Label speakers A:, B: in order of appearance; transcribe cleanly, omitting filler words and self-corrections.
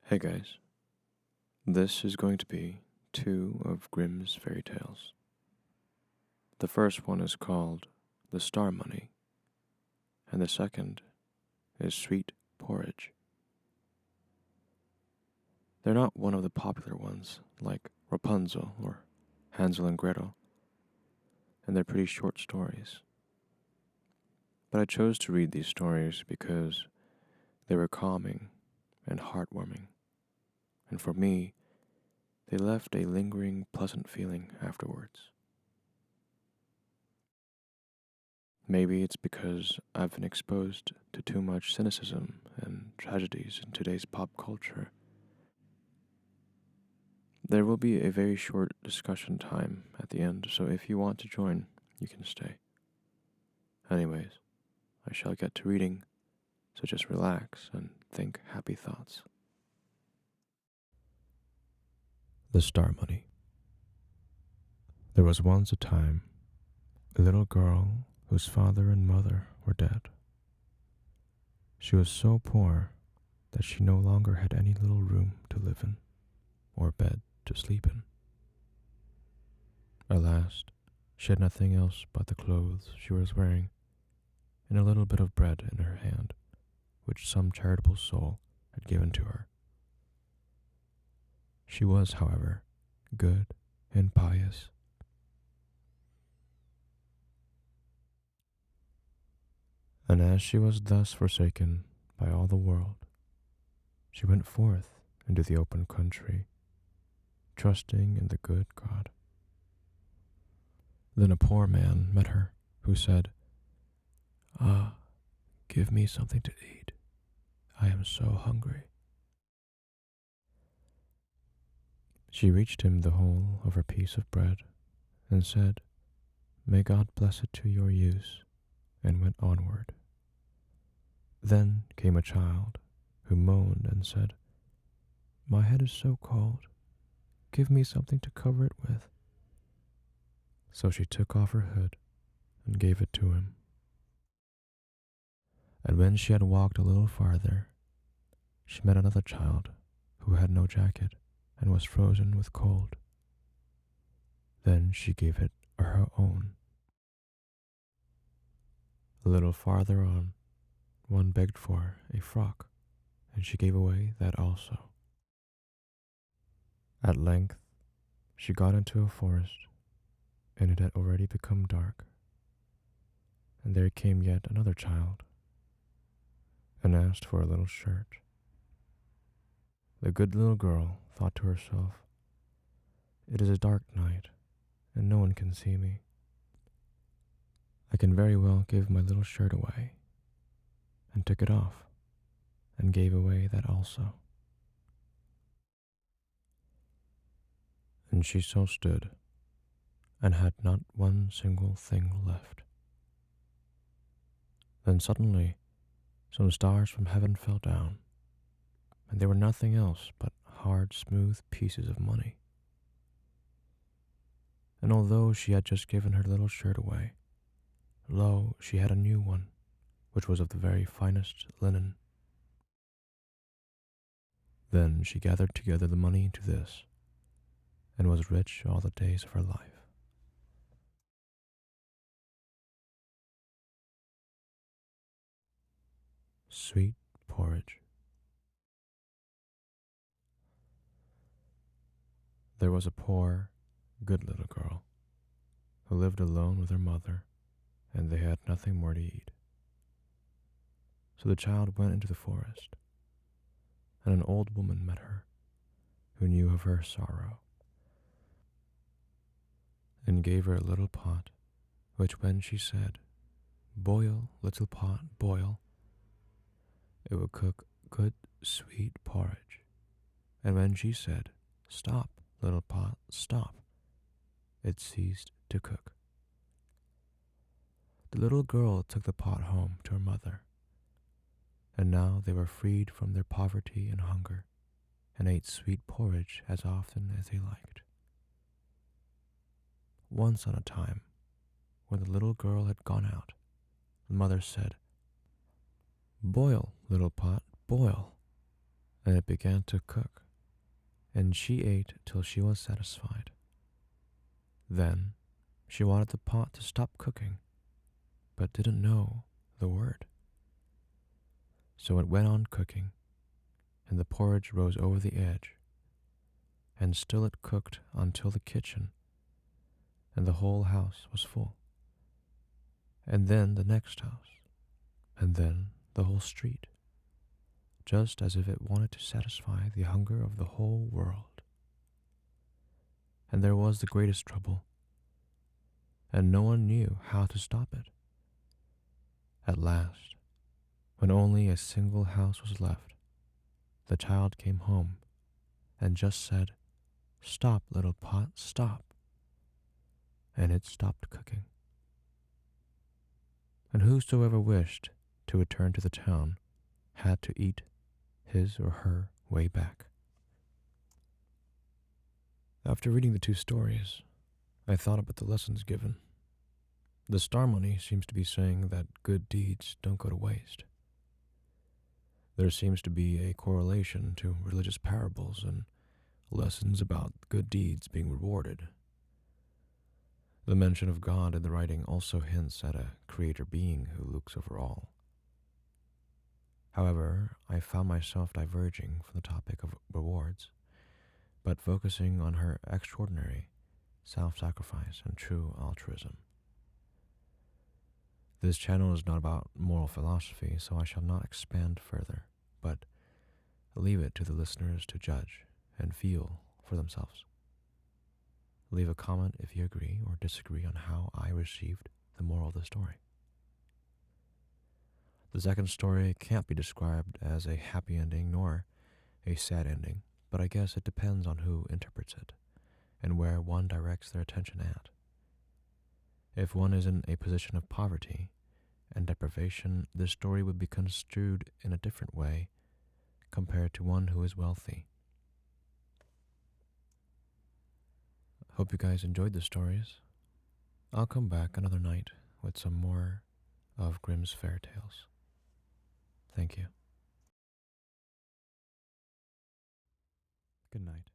A: Hey guys, this is going to be two of Grimm's fairy tales. The first one is called The Star Money, and the second is Sweet Porridge. They're not one of the popular ones like Rapunzel or Hansel and Gretel, and they're pretty short stories. But I chose to read these stories because they were calming and heartwarming, and for me, they left a lingering, pleasant feeling afterwards. Maybe it's because I've been exposed to too much cynicism and tragedies in today's pop culture. There will be a very short discussion time at the end, so if you want to join, you can stay. Anyways, I shall get to reading, so just relax and think happy thoughts. The Star Money. There was once a time a little girl whose father and mother were dead. She was so poor that she no longer had any little room to live in or bed to sleep in. Alas, she had nothing else but the clothes she was wearing and a little bit of bread in her hand, which some charitable soul had given to her. She was, however, good and pious. And as she was thus forsaken by all the world, she went forth into the open country, trusting in the good God. Then a poor man met her, who said, "Ah, give me something to eat. I am so hungry." She reached him the whole of her piece of bread and said, "May God bless it to your use," and went onward. Then came a child who moaned and said, "My head is so cold. Give me something to cover it with." So she took off her hood and gave it to him. And when she had walked a little farther, she met another child who had no jacket and was frozen with cold. Then she gave it her own. A little farther on, one begged for a frock, and she gave away that also. At length, she got into a forest, and it had already become dark. And there came yet another child, and asked for a little shirt. The good little girl thought to herself, "It is a dark night, and no one can see me. I can very well give my little shirt away," and took it off, and gave away that also. And she so stood, and had not one single thing left. Then suddenly some stars from heaven fell down, and they were nothing else but hard, smooth pieces of money. And although she had just given her little shirt away, lo, she had a new one, which was of the very finest linen. Then she gathered together the money into this, and was rich all the days of her life. Sweet Porridge. There was a poor, good little girl who lived alone with her mother, and they had nothing more to eat. So the child went into the forest, and an old woman met her, who knew of her sorrow, and gave her a little pot, which when she said, "Boil, little pot, boil," it would cook good, sweet porridge. And when she said, "Stop, little pot, stop," it ceased to cook. The little girl took the pot home to her mother, and now they were freed from their poverty and hunger, and ate sweet porridge as often as they liked. Once on a time, when the little girl had gone out, the mother said, "Boil, little pot, boil," and it began to cook, and she ate till she was satisfied. Then she wanted the pot to stop cooking, but didn't know the word. So it went on cooking, and the porridge rose over the edge, and still it cooked until the kitchen and the whole house was full, and then the next house, and then the whole street, just as if it wanted to satisfy the hunger of the whole world. And there was the greatest trouble, and no one knew how to stop it. At last, when only a single house was left, the child came home and just said, "Stop, little pot, stop." And it stopped cooking. And whosoever wished to return to the town had to eat his or her way back. After reading the two stories, I thought about the lessons given. The star money seems to be saying that good deeds don't go to waste. There seems to be a correlation to religious parables and lessons about good deeds being rewarded. The mention of God in the writing also hints at a creator being who looks over all. However, I found myself diverging from the topic of rewards, but focusing on her extraordinary self-sacrifice and true altruism. This channel is not about moral philosophy, so I shall not expand further, but leave it to the listeners to judge and feel for themselves. Leave a comment if you agree or disagree on how I received the moral of the story. The second story can't be described as a happy ending nor a sad ending, but I guess it depends on who interprets it and where one directs their attention at. If one is in a position of poverty and deprivation, this story would be construed in a different way compared to one who is wealthy. Hope you guys enjoyed the stories. I'll come back another night with some more of Grimm's fairy tales. Thank you. Good night.